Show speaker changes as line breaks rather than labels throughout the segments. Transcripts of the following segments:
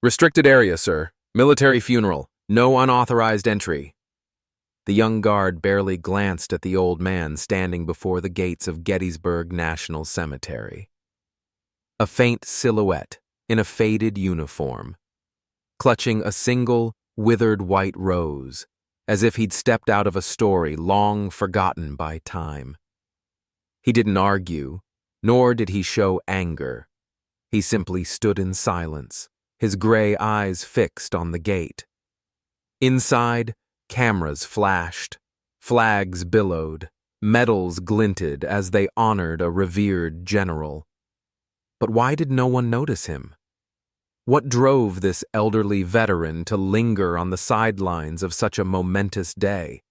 Restricted area, sir. Military funeral. No unauthorized entry. The young guard barely glanced at the old man standing before the gates of Gettysburg National Cemetery. A faint silhouette in a faded uniform, clutching a single, withered white rose, as if he'd stepped out of a story long forgotten by time. He didn't argue, nor did he show anger. He simply stood in silence, his gray eyes fixed on the gate. Inside, cameras flashed, flags billowed, medals glinted as they honored a revered general. But why did no one notice him? What drove this elderly veteran to linger on the sidelines of such a momentous day?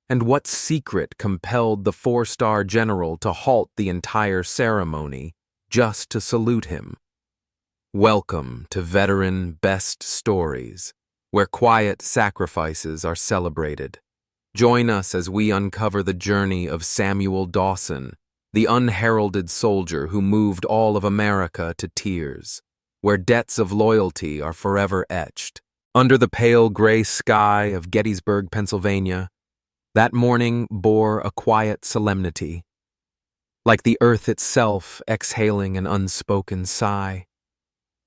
And what secret compelled the four-star general to halt the entire ceremony just to salute him? Welcome to Veteran Best Stories, where quiet sacrifices are celebrated. Join us as we uncover the journey of Samuel Dawson, the unheralded soldier who moved all of America to tears, where debts of loyalty are forever etched. Under the pale gray sky of Gettysburg, Pennsylvania, that morning bore a quiet solemnity, like the earth itself exhaling an unspoken sigh.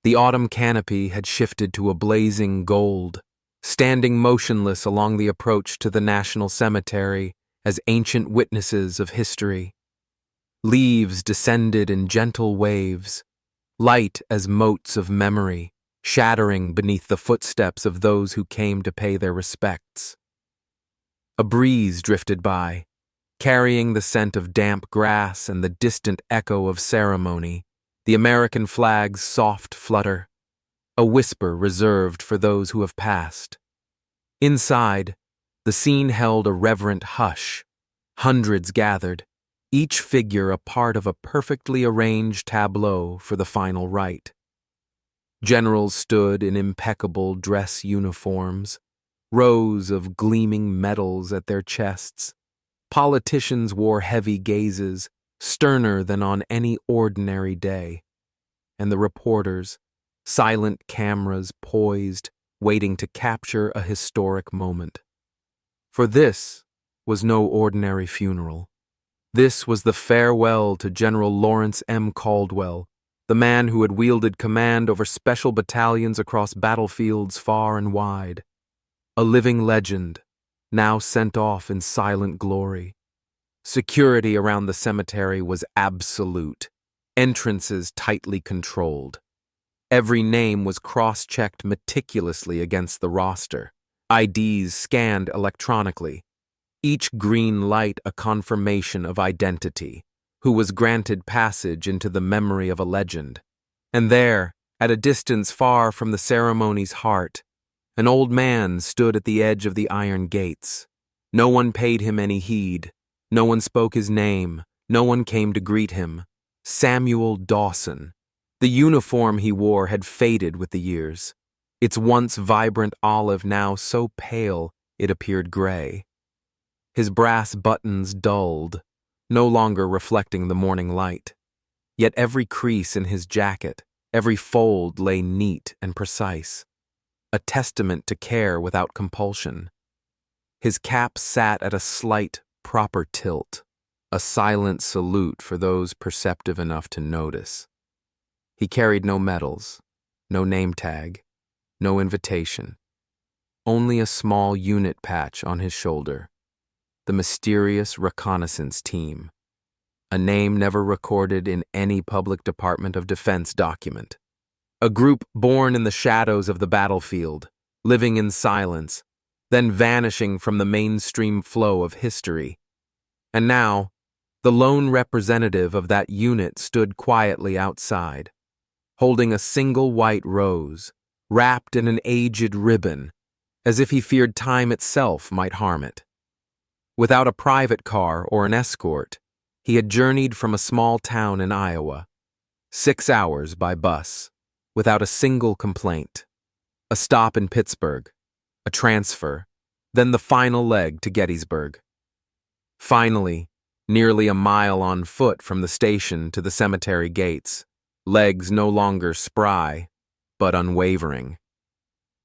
The autumn canopy had shifted to a blazing gold, standing motionless along the approach to the National Cemetery as ancient witnesses of history. Leaves descended in gentle waves, light as motes of memory, shattering beneath the footsteps of those who came to pay their respects. A breeze drifted by, carrying the scent of damp grass and the distant echo of ceremony, the American flag's soft flutter, a whisper reserved for those who have passed. Inside, the scene held a reverent hush. Hundreds gathered, each figure a part of a perfectly arranged tableau for the final rite. Generals stood in impeccable dress uniforms, rows of gleaming medals at their chests. Politicians wore heavy gazes, sterner than on any ordinary day. And the reporters, silent cameras poised, waiting to capture a historic moment. For this was no ordinary funeral. This was the farewell to General Lawrence M. Caldwell, the man who had wielded command over special battalions across battlefields far and wide. A living legend, now sent off in silent glory. Security around the cemetery was absolute, entrances tightly controlled. Every name was cross-checked meticulously against the roster, IDs scanned electronically, each green light a confirmation of identity, who was granted passage into the memory of a legend. And there, at a distance far from the ceremony's heart, an old man stood at the edge of the iron gates. No one paid him any heed. No one spoke his name. No one came to greet him. Samuel Dawson. The uniform he wore had faded with the years, its once vibrant olive now so pale it appeared gray. His brass buttons dulled, no longer reflecting the morning light. Yet every crease in his jacket, every fold lay neat and precise, a testament to care without compulsion. His cap sat at a slight, proper tilt, a silent salute for those perceptive enough to notice. He carried no medals, no name tag, no invitation, only a small unit patch on his shoulder. The mysterious reconnaissance team, a name never recorded in any public Department of Defense document. A group born in the shadows of the battlefield, living in silence, then vanishing from the mainstream flow of history. And now, the lone representative of that unit stood quietly outside, holding a single white rose, wrapped in an aged ribbon, as if he feared time itself might harm it. Without a private car or an escort, he had journeyed from a small town in Iowa, 6 hours by bus, without a single complaint. A stop in Pittsburgh, a transfer, then the final leg to Gettysburg. Finally, nearly a mile on foot from the station to the cemetery gates, legs no longer spry, but unwavering.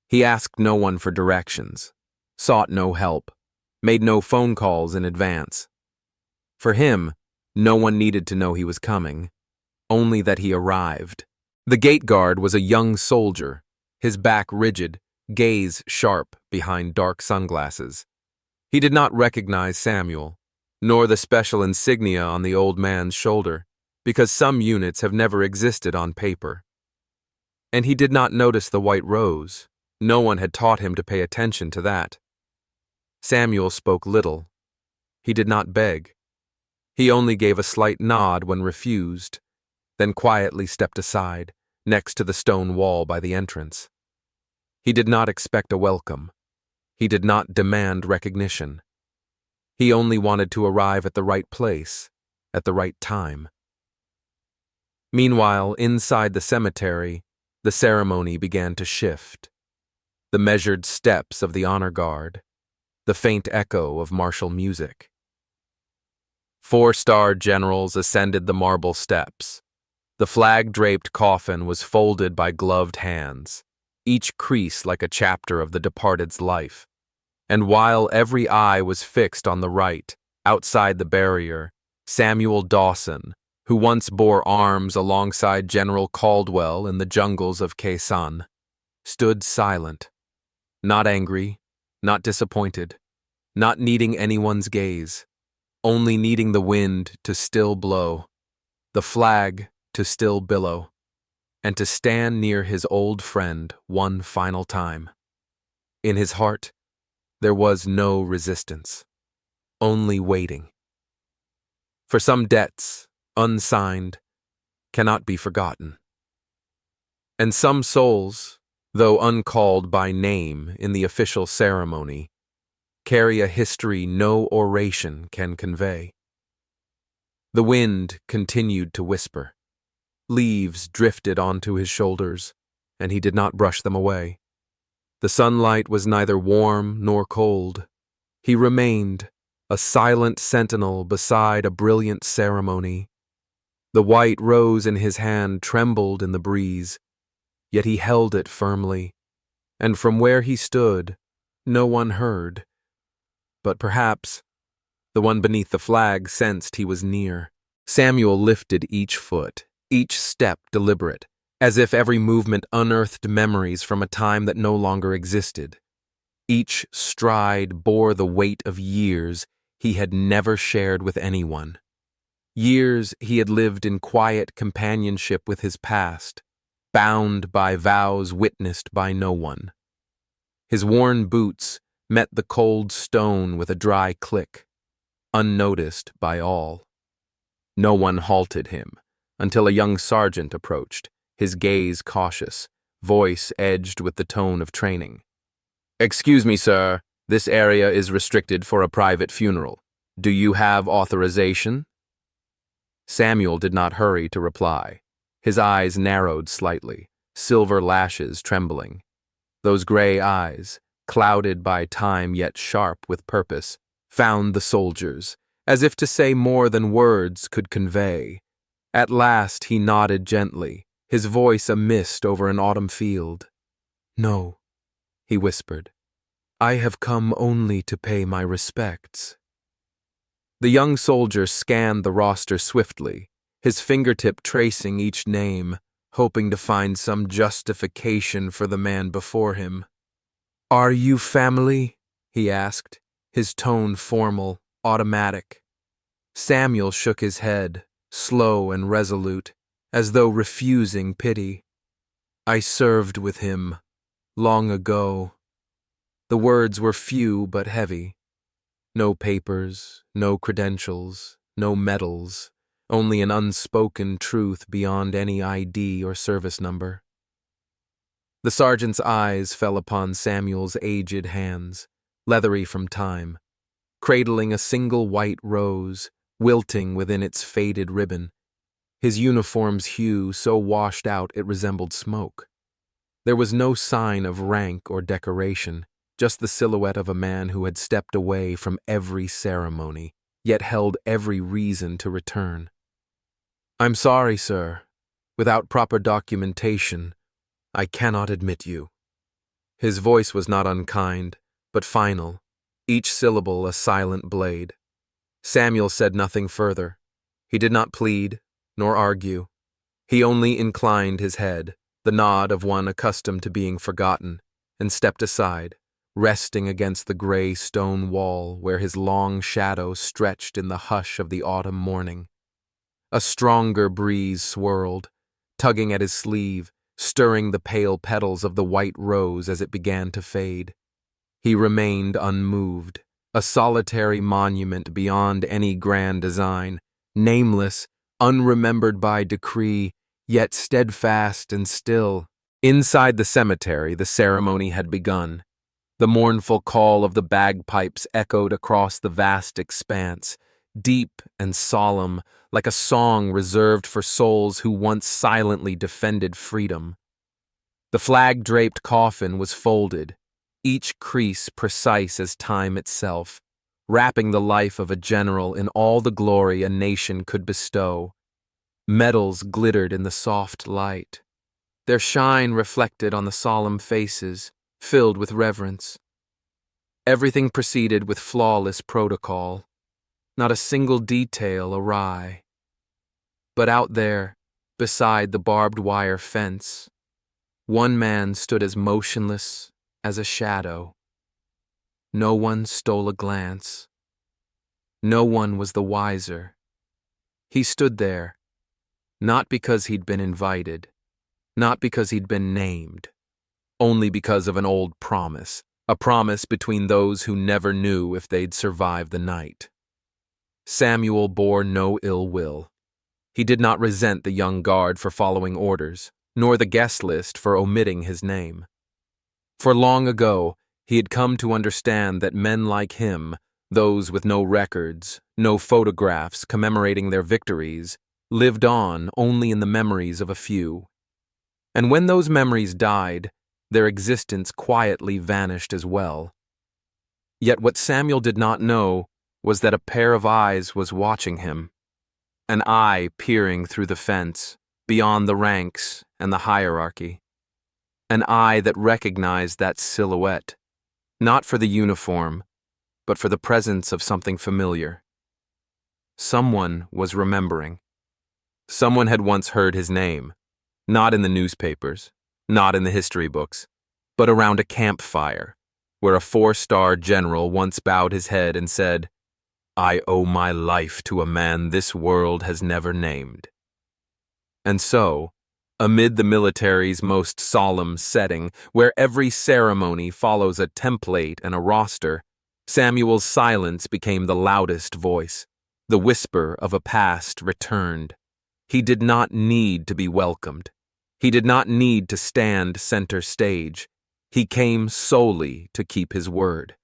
He asked no one for directions, sought no help, made no phone calls in advance. For him, no one needed to know he was coming, only that he arrived. The gate guard was a young soldier, his back rigid, gaze sharp behind dark sunglasses. He did not recognize Samuel, nor the special insignia on the old man's shoulder, because some units have never existed on paper. And he did not notice the white rose. No one had taught him to pay attention to that. Samuel spoke little. He did not beg. He only gave a slight nod when refused, then quietly stepped aside, next to the stone wall by the entrance. He did not expect a welcome. He did not demand recognition. He only wanted to arrive at the right place, at the right time. Meanwhile, inside the cemetery, the ceremony began to shift. The measured steps of the honor guard, the faint echo of martial music. 4-star generals ascended the marble steps. The flag-draped coffin was folded by gloved hands, each crease like a chapter of the departed's life. And while every eye was fixed on the right, outside the barrier, Samuel Dawson, who once bore arms alongside General Caldwell in the jungles of Khe Sanh, stood silent, not angry, not disappointed, not needing anyone's gaze, only needing the wind to still blow, the flag to still billow, and to stand near his old friend one final time. In his heart, there was no resistance, only waiting. For some debts, unsigned, cannot be forgotten. And some souls, though uncalled by name in the official ceremony, carry a history no oration can convey. The wind continued to whisper. Leaves drifted onto his shoulders, and he did not brush them away. The sunlight was neither warm nor cold. He remained, a silent sentinel beside a brilliant ceremony. The white rose in his hand trembled in the breeze, yet he held it firmly, and from where he stood, no one heard. But perhaps the one beneath the flag sensed he was near. Samuel lifted each foot, each step deliberate, as if every movement unearthed memories from a time that no longer existed. Each stride bore the weight of years he had never shared with anyone. Years he had lived in quiet companionship with his past, bound by vows witnessed by no one. His worn boots met the cold stone with a dry click, unnoticed by all. No one halted him until a young sergeant approached, his gaze cautious, voice edged with the tone of training. "Excuse me, sir, this area is restricted for a private funeral. Do you have authorization?" Samuel did not hurry to reply. His eyes narrowed slightly, silver lashes trembling. Those gray eyes, clouded by time yet sharp with purpose, found the soldiers, as if to say more than words could convey. At last he nodded gently, his voice a mist over an autumn field. "No," he whispered. "I have come only to pay my respects." The young soldier scanned the roster swiftly, his fingertip tracing each name, hoping to find some justification for the man before him. "Are you family?" he asked, his tone formal, automatic. Samuel shook his head, slow and resolute, as though refusing pity. "I served with him, long ago." The words were few but heavy. No papers, no credentials, no medals, only an unspoken truth beyond any ID or service number. The sergeant's eyes fell upon Samuel's aged hands, leathery from time, cradling a single white rose, wilting within its faded ribbon, his uniform's hue so washed out it resembled smoke. There was no sign of rank or decoration, just the silhouette of a man who had stepped away from every ceremony, yet held every reason to return. "I'm sorry, sir. Without proper documentation, I cannot admit you." His voice was not unkind, but final, each syllable a silent blade. Samuel said nothing further. He did not plead, nor argue. He only inclined his head, the nod of one accustomed to being forgotten, and stepped aside, resting against the gray stone wall where his long shadow stretched in the hush of the autumn morning. A stronger breeze swirled, tugging at his sleeve, stirring the pale petals of the white rose as it began to fade. He remained unmoved, a solitary monument beyond any grand design, nameless, unremembered by decree, yet steadfast and still. Inside the cemetery, the ceremony had begun. The mournful call of the bagpipes echoed across the vast expanse, deep and solemn, like a song reserved for souls who once silently defended freedom. The flag-draped coffin was folded, each crease precise as time itself, wrapping the life of a general in all the glory a nation could bestow. Medals glittered in the soft light, their shine reflected on the solemn faces, filled with reverence. Everything proceeded with flawless protocol, not a single detail awry. But out there, beside the barbed wire fence, one man stood as motionless as a shadow. No one stole a glance. No one was the wiser. He stood there, not because he'd been invited, not because he'd been named, only because of an old promise, a promise between those who never knew if they'd survive the night. Samuel bore no ill will. He did not resent the young guard for following orders, nor the guest list for omitting his name. For long ago, he had come to understand that men like him, those with no records, no photographs commemorating their victories, lived on only in the memories of a few. And when those memories died, their existence quietly vanished as well. Yet what Samuel did not know was that a pair of eyes was watching him, an eye peering through the fence, beyond the ranks and the hierarchy, an eye that recognized that silhouette, not for the uniform, but for the presence of something familiar. Someone was remembering. Someone had once heard his name, not in the newspapers, not in the history books, but around a campfire, where a 4-star general once bowed his head and said, "I owe my life to a man this world has never named." And so, amid the military's most solemn setting, where every ceremony follows a template and a roster, Samuel's silence became the loudest voice. The whisper of a past returned. He did not need to be welcomed. He did not need to stand center stage. He came solely to keep his word.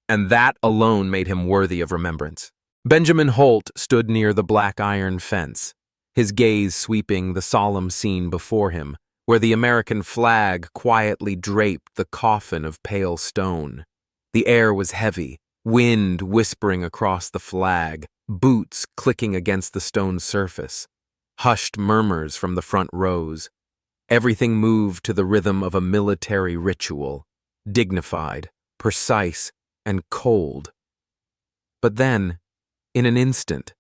And that alone made him worthy of remembrance. Benjamin Holt stood near the black iron fence, his gaze sweeping the solemn scene before him, where the American flag quietly draped the coffin of pale stone. The air was heavy, wind whispering across the flag, boots clicking against the stone surface, hushed murmurs from the front rows. Everything moved to the rhythm of a military ritual, dignified, precise, and cold. But then, in an instant,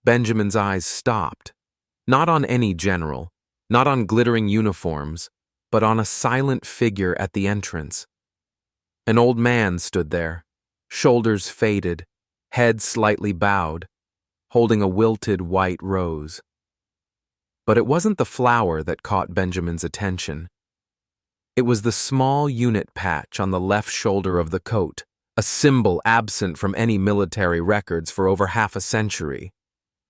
Benjamin's eyes stopped, not on any general, not on glittering uniforms, but on a silent figure at the entrance. An old man stood there, shoulders faded, head slightly bowed, holding a wilted white rose. But it wasn't the flower that caught Benjamin's attention. It was the small unit patch on the left shoulder of the coat, a symbol absent from any military records for over half a century.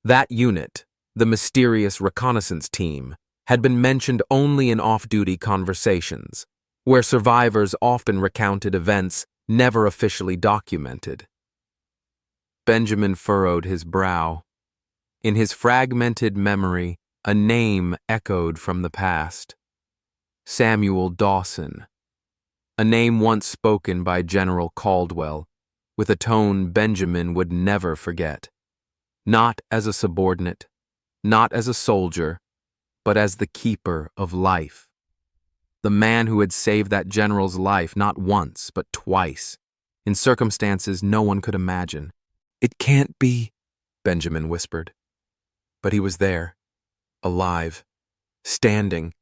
That unit, the mysterious reconnaissance team, had been mentioned only in off-duty conversations, where survivors often recounted events never officially documented. Benjamin furrowed his brow. In his fragmented memory, a name echoed from the past. Samuel Dawson. A name once spoken by General Caldwell, with a tone Benjamin would never forget. Not as a subordinate, not as a soldier, but as the keeper of life. The man who had saved that general's life not once, but twice, in circumstances no one could imagine. "It can't be," Benjamin whispered. But he was there, alive, standing,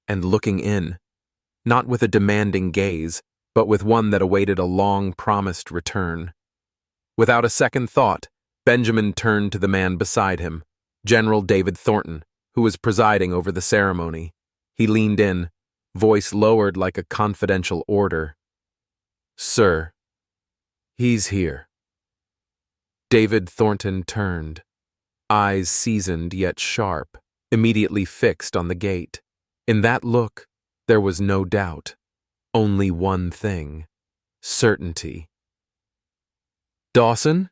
and looking in, not with a demanding gaze, but with one that awaited a long-promised return. Without a second thought, Benjamin turned to the man beside him, General David Thornton, who was presiding over the ceremony. He leaned in, voice lowered like a confidential order. "Sir, he's here." David Thornton turned, eyes seasoned yet sharp, immediately fixed on the gate. In that look, there was no doubt, only one thing: certainty. "Dawson?"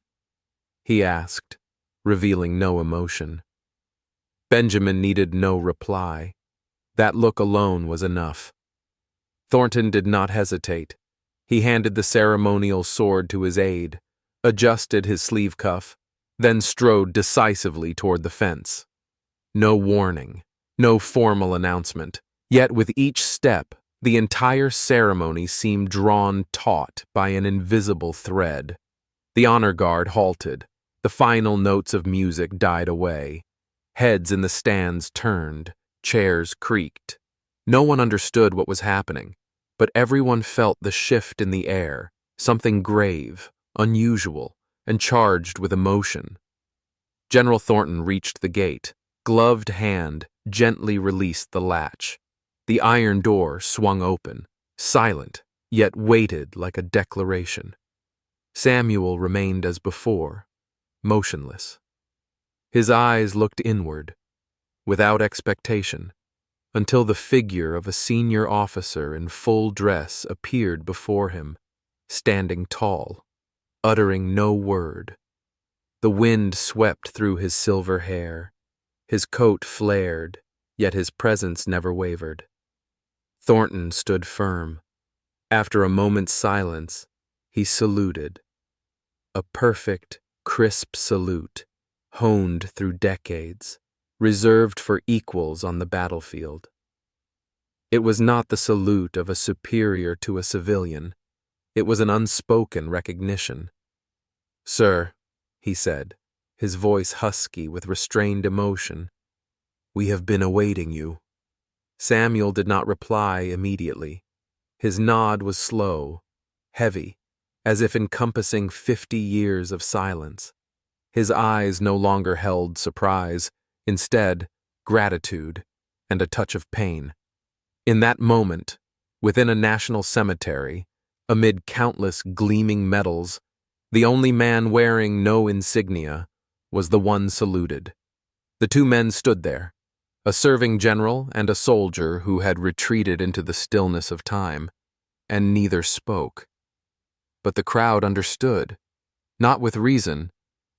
he asked, revealing no emotion. Benjamin needed no reply. That look alone was enough. Thornton did not hesitate. He handed the ceremonial sword to his aide, adjusted his sleeve cuff, then strode decisively toward the fence. No warning, no formal announcement, yet with each step, the entire ceremony seemed drawn taut by an invisible thread. The honor guard halted. The final notes of music died away. Heads in the stands turned, chairs creaked. No one understood what was happening, but everyone felt the shift in the air, something grave, unusual, and charged with emotion. General Thornton reached the gate. Gloved hand gently released the latch. The iron door swung open, silent, yet weighted like a declaration. Samuel remained as before, motionless. His eyes looked inward, without expectation, until the figure of a senior officer in full dress appeared before him, standing tall, uttering no word. The wind swept through his silver hair. His coat flared, yet his presence never wavered. Thornton stood firm. After a moment's silence, he saluted. A perfect, crisp salute, honed through decades, reserved for equals on the battlefield. It was not the salute of a superior to a civilian. It was an unspoken recognition. "Sir," he said, his voice husky with restrained emotion, "we have been awaiting you." Samuel did not reply immediately. His nod was slow, heavy, as if encompassing 50 years of silence. His eyes no longer held surprise, instead, gratitude and a touch of pain. In that moment, within a national cemetery, amid countless gleaming medals, the only man wearing no insignia was the one saluted. The two men stood there, a serving general and a soldier who had retreated into the stillness of time, and neither spoke. But the crowd understood, not with reason,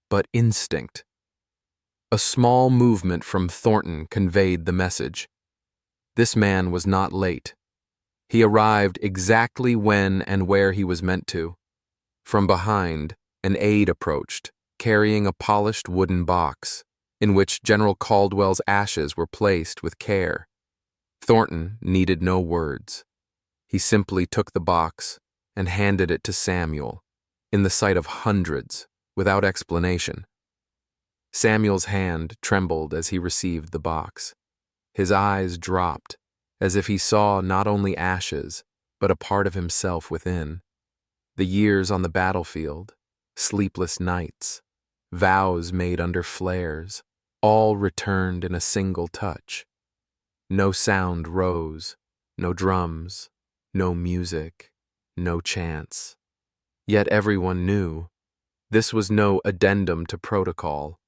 but instinct. A small movement from Thornton conveyed the message. This man was not late. He arrived exactly when and where he was meant to. From behind, an aide approached, carrying a polished wooden box, in which General Caldwell's ashes were placed with care. Thornton needed no words. He simply took the box and handed it to Samuel, in the sight of hundreds, without explanation. Samuel's hand trembled as he received the box. His eyes dropped, as if he saw not only ashes, but a part of himself within. The years on the battlefield, sleepless nights, vows made under flares, all returned in a single touch. No sound rose, no drums, no music, no chants. Yet everyone knew. This was no addendum to protocol.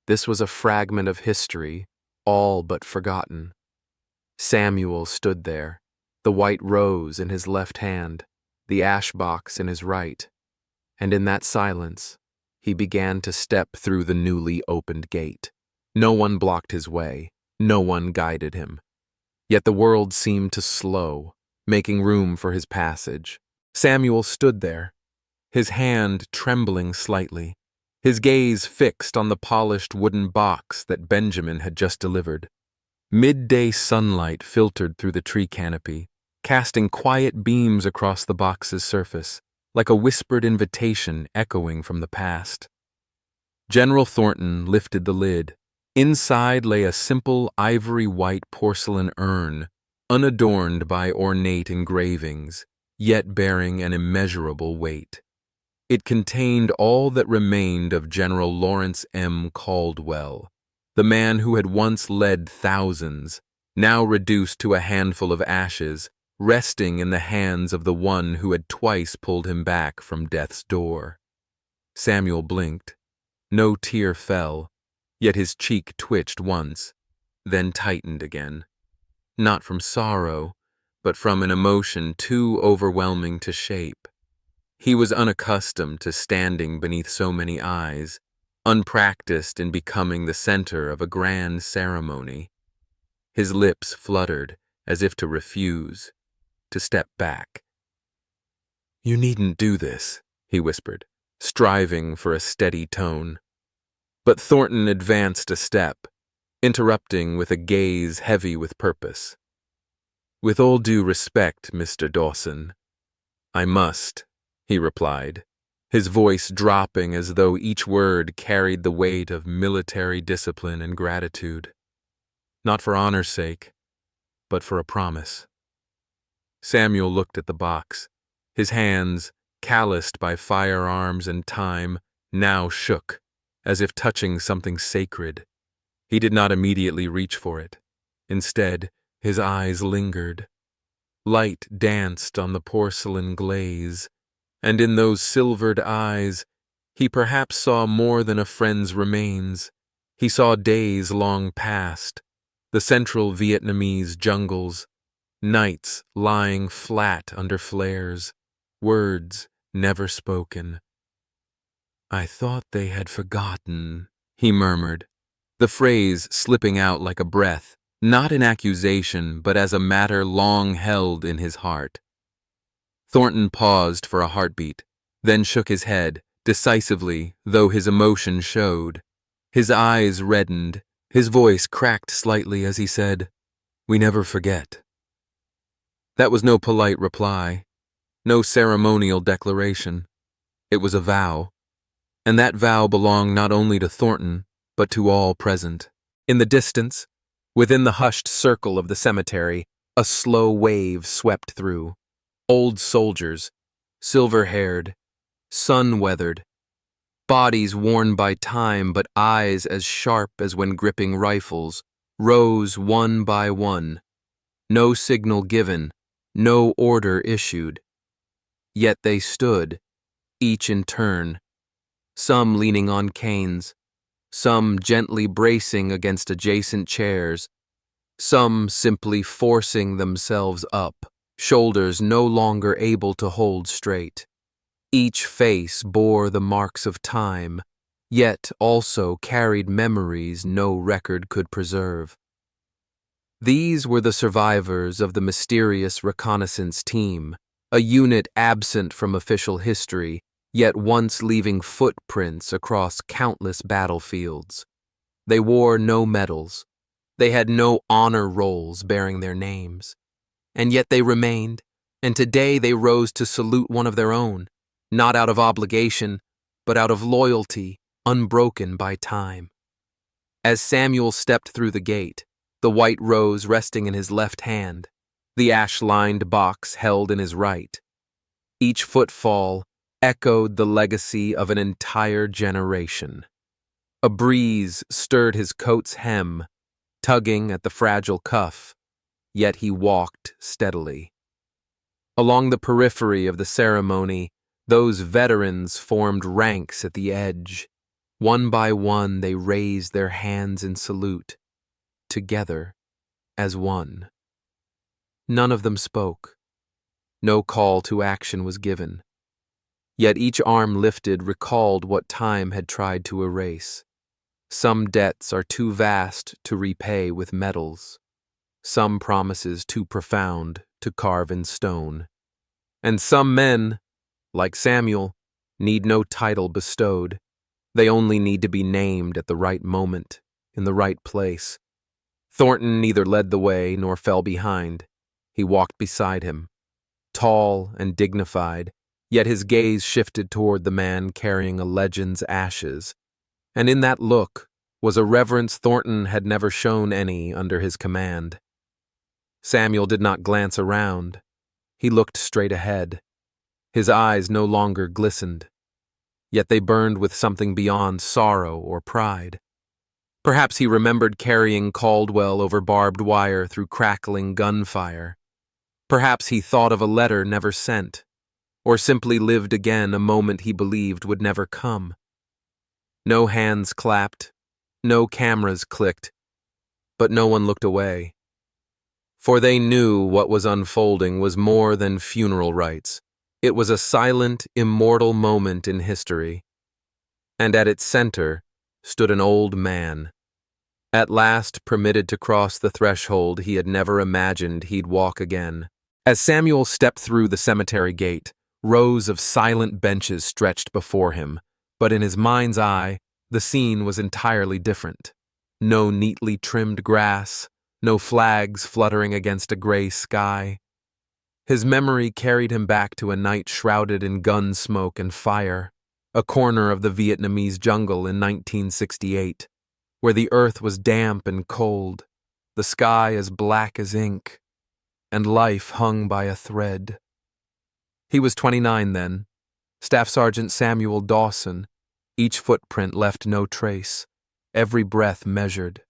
This was a fragment of history, all but forgotten. Samuel stood there, the white rose in his left hand, the ash box in his right, and in that silence, he began to step through the newly opened gate. No one blocked his way, no one guided him. Yet the world seemed to slow, making room for his passage. Samuel stood there, his hand trembling slightly, his gaze fixed on the polished wooden box that Benjamin had just delivered. Midday sunlight filtered through the tree canopy, casting quiet beams across the box's surface, like a whispered invitation echoing from the past. General Thornton lifted the lid. Inside lay a simple ivory-white porcelain urn, unadorned by ornate engravings, yet bearing an immeasurable weight. It contained all that remained of General Lawrence M. Caldwell, the man who had once led thousands, now reduced to a handful of ashes, resting in the hands of the one who had twice pulled him back from death's door. Samuel blinked. No tear fell, yet his cheek twitched once, then tightened again. Not from sorrow, but from an emotion too overwhelming to shape. He was unaccustomed to standing beneath so many eyes, unpracticed in becoming the center of a grand ceremony. His lips fluttered as if to refuse, to step back. "You needn't do this," he whispered, striving for a steady tone. But Thornton advanced a step, interrupting with a gaze heavy with purpose. "With all due respect, Mr. Dawson, I must," he replied, his voice dropping as though each word carried the weight of military discipline and gratitude. "Not for honor's sake, but for a promise." Samuel looked at the box. His hands, calloused by firearms and time, now shook, as if touching something sacred. He did not immediately reach for it. Instead, his eyes lingered. Light danced on the porcelain glaze, and in those silvered eyes, he perhaps saw more than a friend's remains. He saw days long past, the central Vietnamese jungles, nights lying flat under flares, words never spoken. "I thought they had forgotten," he murmured, the phrase slipping out like a breath, not in accusation, but as a matter long held in his heart. Thornton paused for a heartbeat, then shook his head, decisively, though his emotion showed. His eyes reddened, his voice cracked slightly as he said, "We never forget." That was no polite reply, no ceremonial declaration. It was a vow. And that vow belonged not only to Thornton, but to all present. In the distance, within the hushed circle of the cemetery, a slow wave swept through. Old soldiers, silver-haired, sun-weathered, bodies worn by time but eyes as sharp as when gripping rifles, rose one by one. No signal given, no order issued. Yet they stood, each in turn, some leaning on canes, some gently bracing against adjacent chairs, some simply forcing themselves up, shoulders no longer able to hold straight. Each face bore the marks of time, yet also carried memories no record could preserve. These were the survivors of the mysterious reconnaissance team, a unit absent from official history, yet once leaving footprints across countless battlefields. They wore no medals. They had no honor rolls bearing their names. And yet they remained, and today they rose to salute one of their own, not out of obligation, but out of loyalty, unbroken by time. As Samuel stepped through the gate, the white rose resting in his left hand, the ash-lined box held in his right, each footfall echoed the legacy of an entire generation. A breeze stirred his coat's hem, tugging at the fragile cuff, yet he walked steadily. Along the periphery of the ceremony, those veterans formed ranks at the edge. One by one they raised their hands in salute, together as one. None of them spoke. No call to action was given. Yet each arm lifted recalled what time had tried to erase. Some debts are too vast to repay with medals. Some promises too profound to carve in stone. And some men, like Samuel, need no title bestowed. They only need to be named at the right moment, in the right place. Thornton neither led the way nor fell behind. He walked beside him, tall and dignified, yet his gaze shifted toward the man carrying a legend's ashes, and in that look was a reverence Thornton had never shown any under his command. Samuel did not glance around. He looked straight ahead. His eyes no longer glistened, yet they burned with something beyond sorrow or pride. Perhaps he remembered carrying Caldwell over barbed wire through crackling gunfire. Perhaps he thought of a letter never sent, or simply lived again a moment he believed would never come. No hands clapped, no cameras clicked, but no one looked away. For they knew what was unfolding was more than funeral rites. It was a silent, immortal moment in history. And at its center stood an old man, at last permitted to cross the threshold he had never imagined he'd walk again. As Samuel stepped through the cemetery gate, rows of silent benches stretched before him, but in his mind's eye, the scene was entirely different. No neatly trimmed grass, no flags fluttering against a gray sky. His memory carried him back to a night shrouded in gun smoke and fire, a corner of the Vietnamese jungle in 1968, where the earth was damp and cold, the sky as black as ink, and life hung by a thread. He was 29 then, Staff Sergeant Samuel Dawson. Each footprint left no trace, every breath measured.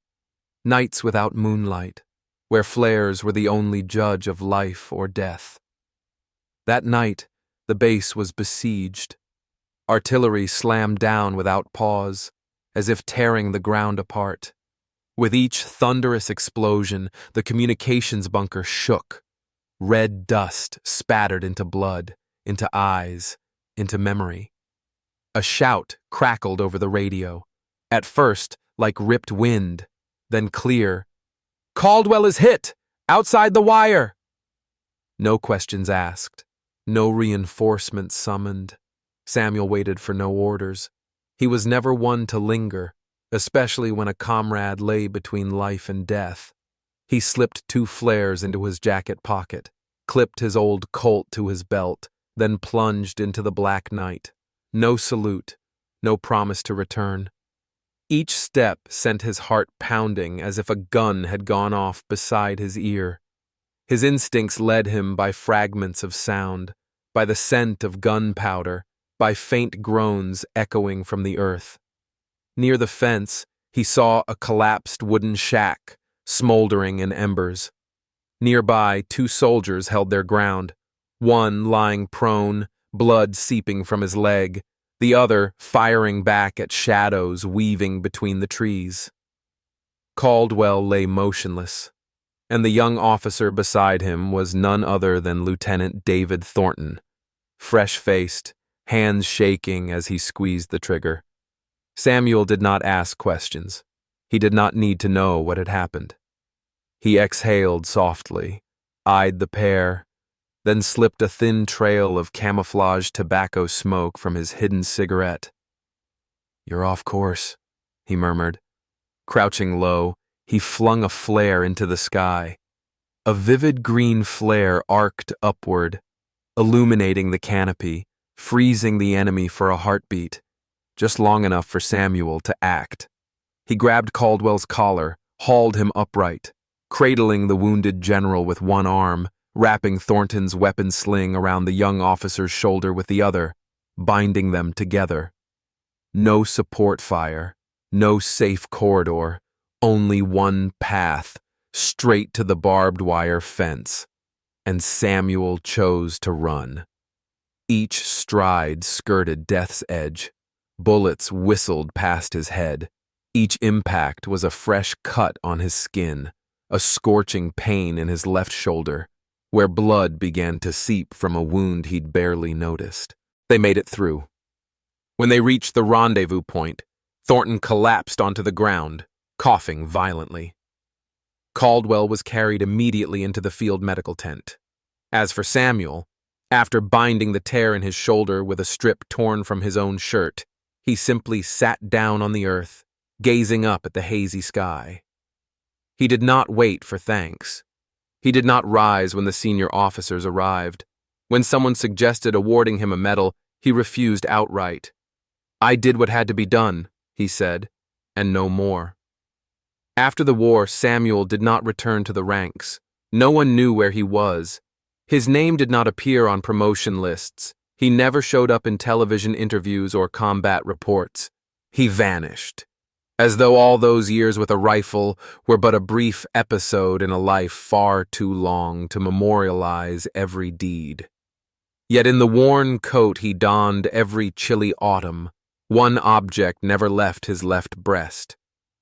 Nights without moonlight, where flares were the only judge of life or death. That night, the base was besieged. Artillery slammed down without pause, as if tearing the ground apart. With each thunderous explosion, the communications bunker shook. Red dust spattered into blood, into eyes, into memory. A shout crackled over the radio, at first like ripped wind, then clear. "Caldwell is hit! Outside the wire!" No questions asked, no reinforcements summoned. Samuel waited for no orders. He was never one to linger, especially when a comrade lay between life and death. He slipped 2 flares into his jacket pocket, clipped his old Colt to his belt, then plunged into the black night. No salute, no promise to return. Each step sent his heart pounding as if a gun had gone off beside his ear. His instincts led him by fragments of sound, by the scent of gunpowder, by faint groans echoing from the earth. Near the fence, he saw a collapsed wooden shack, smoldering in embers. Nearby, 2 soldiers held their ground, one lying prone, blood seeping from his leg, the other firing back at shadows weaving between the trees. Caldwell lay motionless, and the young officer beside him was none other than Lieutenant David Thornton, fresh-faced, hands shaking as he squeezed the trigger. Samuel did not ask questions. He did not need to know what had happened. He exhaled softly, eyed the pair, then slipped a thin trail of camouflaged tobacco smoke from his hidden cigarette. "You're off course," he murmured. Crouching low, he flung a flare into the sky. A vivid green flare arced upward, illuminating the canopy, freezing the enemy for a heartbeat, just long enough for Samuel to act. He grabbed Caldwell's collar, hauled him upright, cradling the wounded general with one arm, wrapping Thornton's weapon sling around the young officer's shoulder with the other, binding them together. No support fire, no safe corridor, only one path, straight to the barbed wire fence. And Samuel chose to run. Each stride skirted death's edge. Bullets whistled past his head. Each impact was a fresh cut on his skin, a scorching pain in his left shoulder, where blood began to seep from a wound he'd barely noticed. They made it through. When they reached the rendezvous point, Thornton collapsed onto the ground, coughing violently. Caldwell was carried immediately into the field medical tent. As for Samuel, after binding the tear in his shoulder with a strip torn from his own shirt, he simply sat down on the earth, gazing up at the hazy sky. He did not wait for thanks. He did not rise when the senior officers arrived. When someone suggested awarding him a medal, he refused outright. "I did what had to be done," he said, and no more. After the war, Samuel did not return to the ranks. No one knew where he was. His name did not appear on promotion lists. He never showed up in television interviews or combat reports. He vanished, as though all those years with a rifle were but a brief episode in a life far too long to memorialize every deed. Yet in the worn coat he donned every chilly autumn, one object never left his left breast: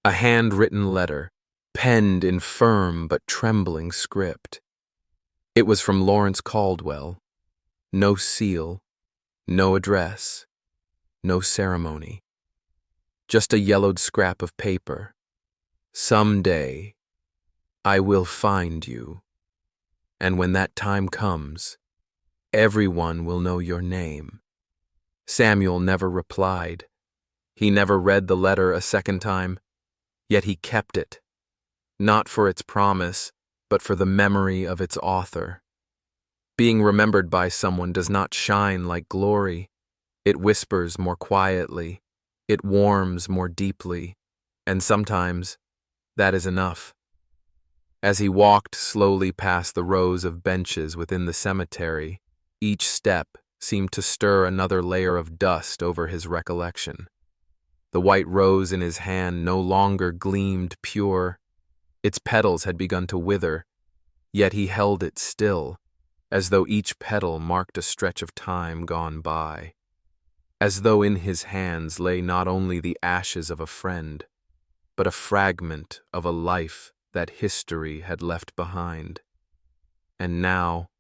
a handwritten letter, penned in firm but trembling script. It was from Lawrence Caldwell. No seal, no address, no ceremony. Just a yellowed scrap of paper. "Someday, I will find you, and when that time comes, everyone will know your name." Samuel never replied. He never read the letter a second time, yet he kept it, not for its promise, but for the memory of its author. Being remembered by someone does not shine like glory. It whispers more quietly. It warms more deeply, and sometimes that is enough. As he walked slowly past the rows of benches within the cemetery, each step seemed to stir another layer of dust over his recollection. The white rose in his hand no longer gleamed pure. Its petals had begun to wither, yet he held it still, as though each petal marked a stretch of time gone by. As though in his hands lay not only the ashes of a friend, but a fragment of a life that history had left behind. And now,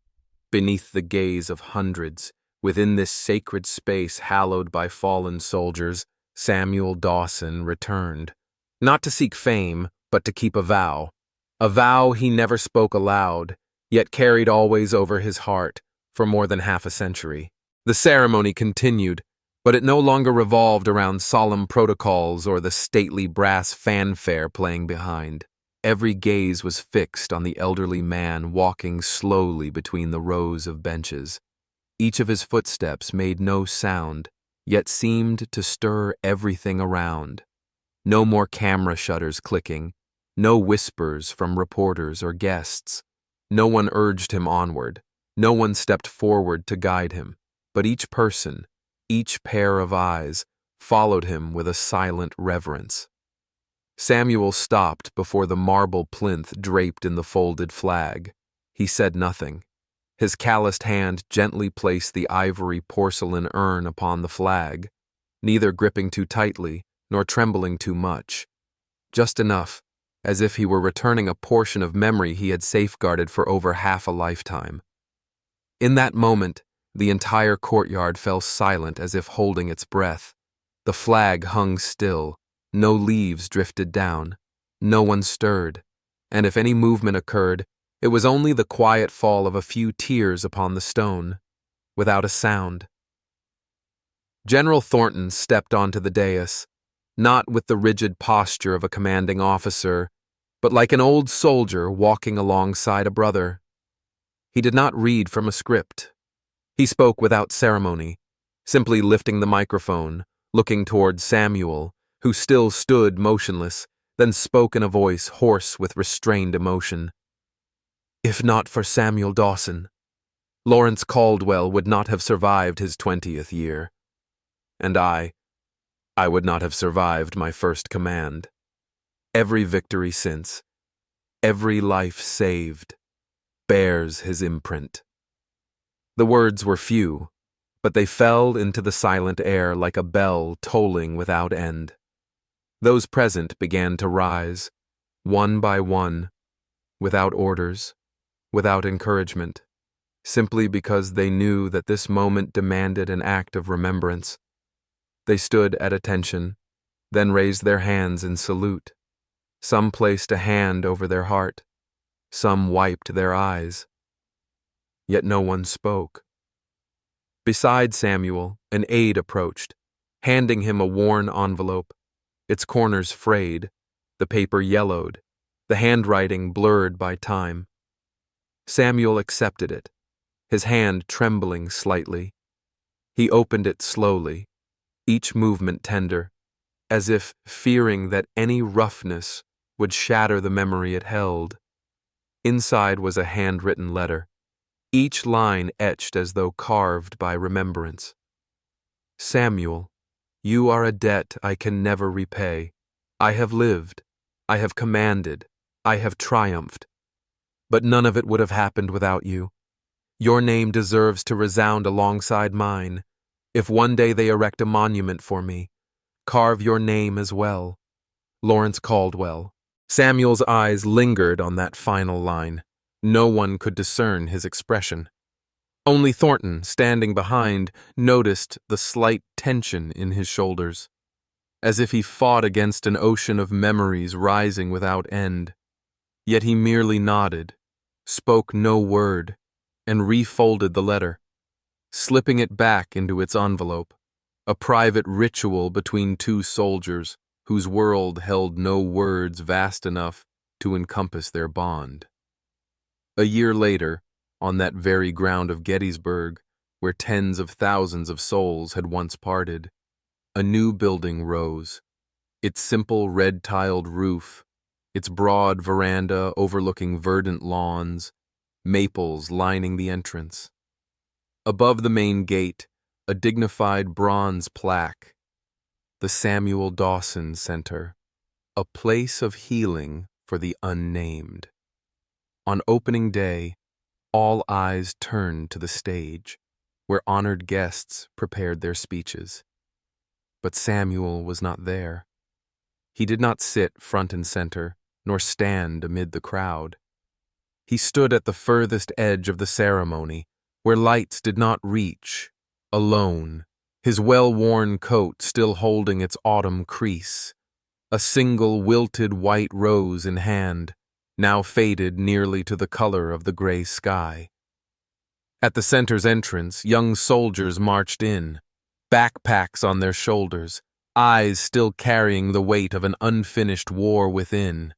beneath the gaze of hundreds, within this sacred space hallowed by fallen soldiers, Samuel Dawson returned, not to seek fame, but to keep a vow he never spoke aloud, yet carried always over his heart for more than half a century. The ceremony continued, but it no longer revolved around solemn protocols or the stately brass fanfare playing behind. Every gaze was fixed on the elderly man walking slowly between the rows of benches. Each of his footsteps made no sound, yet seemed to stir everything around. No more camera shutters clicking, no whispers from reporters or guests. No one urged him onward, no one stepped forward to guide him, but each person, each pair of eyes, followed him with a silent reverence. Samuel stopped before the marble plinth draped in the folded flag. He said nothing. His calloused hand gently placed the ivory porcelain urn upon the flag, neither gripping too tightly nor trembling too much, just enough, as if he were returning a portion of memory he had safeguarded for over half a lifetime. In that moment, the entire courtyard fell silent as if holding its breath. The flag hung still, no leaves drifted down, no one stirred, and if any movement occurred, it was only the quiet fall of a few tears upon the stone, without a sound. General Thornton stepped onto the dais, not with the rigid posture of a commanding officer, but like an old soldier walking alongside a brother. He did not read from a script. He spoke without ceremony, simply lifting the microphone, looking toward Samuel, who still stood motionless, then spoke in a voice hoarse with restrained emotion. "If not for Samuel Dawson, Lawrence Caldwell would not have survived his 20th year. And I would not have survived my first command. Every victory since, every life saved, bears his imprint." The words were few, but they fell into the silent air like a bell tolling without end. Those present began to rise, one by one, without orders, without encouragement, simply because they knew that this moment demanded an act of remembrance. They stood at attention, then raised their hands in salute. Some placed a hand over their heart, some wiped their eyes. Yet no one spoke. Beside Samuel, an aide approached, handing him a worn envelope, its corners frayed, the paper yellowed, the handwriting blurred by time. Samuel accepted it, his hand trembling slightly. He opened it slowly, each movement tender, as if fearing that any roughness would shatter the memory it held. Inside was a handwritten letter, each line etched as though carved by remembrance. Samuel, you are a debt I can never repay. I have lived, I have commanded, I have triumphed. But none of it would have happened without you. Your name deserves to resound alongside mine. If one day they erect a monument for me, carve your name as well. Lawrence Caldwell. Samuel's eyes lingered on that final line. No one could discern his expression. Only Thornton, standing behind, noticed the slight tension in his shoulders, as if he fought against an ocean of memories rising without end. Yet he merely nodded, spoke no word, and refolded the letter, slipping it back into its envelope, a private ritual between two soldiers whose world held no words vast enough to encompass their bond. A year later, on that very ground of Gettysburg, where tens of thousands of souls had once parted, a new building rose, its simple red-tiled roof, its broad veranda overlooking verdant lawns, maples lining the entrance. Above the main gate, a dignified bronze plaque, the Samuel Dawson Center, a place of healing for the unnamed. On opening day, all eyes turned to the stage, where honored guests prepared their speeches. But Samuel was not there. He did not sit front and center, nor stand amid the crowd. He stood at the furthest edge of the ceremony, where lights did not reach, alone, his well-worn coat still holding its autumn crease, a single wilted white rose in hand, now faded nearly to the color of the gray sky. At the center's entrance, young soldiers marched in, backpacks on their shoulders, eyes still carrying the weight of an unfinished war within.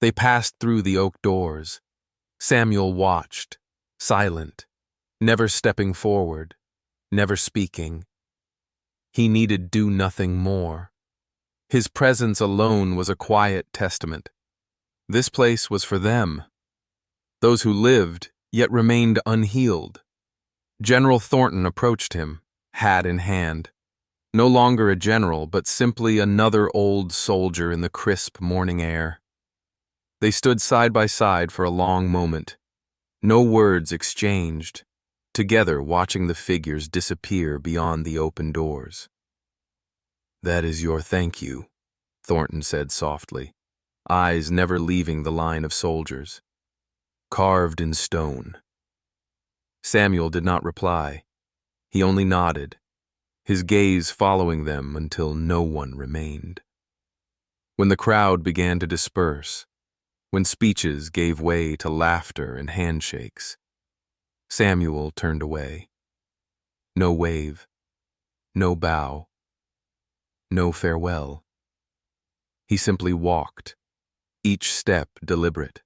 They passed through the oak doors. Samuel watched, silent, never stepping forward, never speaking. He needed do nothing more. His presence alone was a quiet testament. This place was for them, those who lived yet remained unhealed. General Thornton approached him, hat in hand. No longer a general, but simply another old soldier in the crisp morning air. They stood side by side for a long moment. No words exchanged, together watching the figures disappear beyond the open doors. "That is your thank you," Thornton said softly, eyes never leaving the line of soldiers. "Carved in stone." Samuel did not reply. He only nodded, his gaze following them until no one remained. When the crowd began to disperse, when speeches gave way to laughter and handshakes, Samuel turned away. No wave, no bow, no farewell. He simply walked, each step deliberate,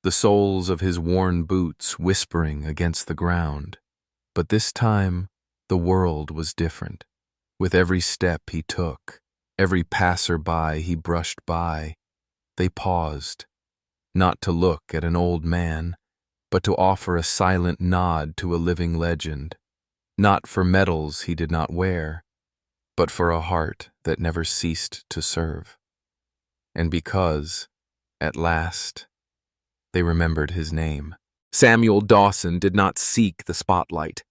the soles of his worn boots whispering against the ground. But this time, the world was different. With every step he took, every passer-by he brushed by, they paused, not to look at an old man, but to offer a silent nod to a living legend, not for medals he did not wear, but for a heart that never ceased to serve. And because, at last, they remembered his name. Samuel Dawson did not seek the spotlight,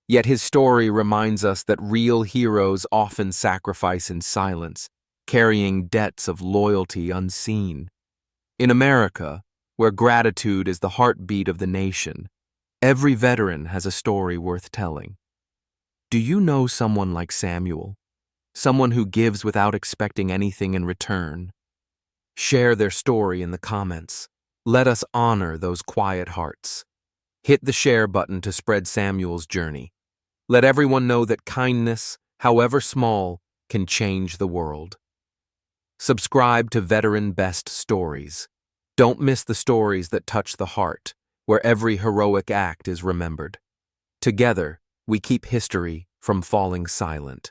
yet his story reminds us that real heroes often sacrifice in silence, carrying debts of loyalty unseen. In America, where gratitude is the heartbeat of the nation, every veteran has a story worth telling. Do you know someone like Samuel? Someone who gives without expecting anything in return? Share their story in the comments. Let us honor those quiet hearts. Hit the share button to spread Samuel's journey. Let everyone know that kindness, however small, can change the world. Subscribe to Veteran Best Stories. Don't miss the stories that touch the heart, where every heroic act is remembered. Together, we keep history from falling silent.